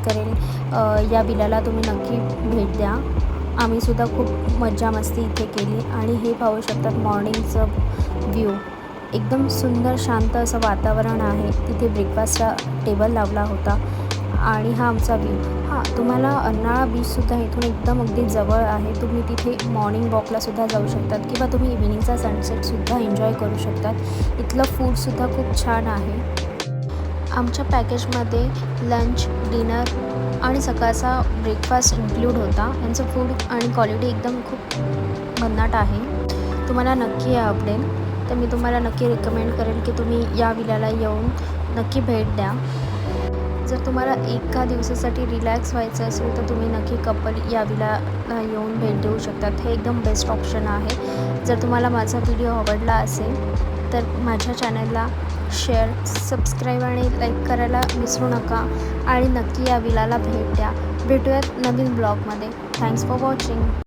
करेल या विलाला तुम्ही नक्की भेट द्या. आम्हीसुद्धा खूप मज्जा मस्ती इथे केली आणि हे पाहू शकतात मॉर्निंगचं व्ह्यू. एकदम सुंदर शांत असं वातावरण आहे. तिथे ब्रेकफास्टचा टेबल लावला होता आणि हा आमचा व्ह्यू. हां, तुम्हाला अर्नाळा बीचसुद्धा इथून एकदम अगदी जवळ आहे. तुम्ही तिथे मॉर्निंग वॉकलासुद्धा जाऊ शकतात किंवा तुम्ही इव्हिनिंगचा सनसेटसुद्धा एन्जॉय करू शकतात. इथलं फूडसुद्धा खूप छान आहे. आमच्या पॅकेजमध्ये लंच, डिनर आणि सकाळचा ब्रेकफास्ट इन्क्लूड होता. यांचं फूड आणि क्वालिटी एकदम खूप भन्नाट आहे. तुम्हाला नक्की आवडेल. तर मी तुम्हाला नक्की रिकमेंड करेन की तुम्ही या विलाला येऊन नक्की भेट द्या. जर तुम्हाला एका दिवसासाठी रिलॅक्स व्हायचं असेल तर तुम्ही नक्की कपल या विलाला येऊन भेट देऊ शकतात. हे एकदम बेस्ट ऑप्शन आहे. जर तुम्हाला माझा व्हिडिओ आवडला असेल तर माझ्या चॅनलला शेअर, सबस्क्राईब आणि लाईक करायला विसरू नका आणि नक्की या विलाला भेट द्या. भेटूयात नवीन ब्लॉगमध्ये. Thanks for watching.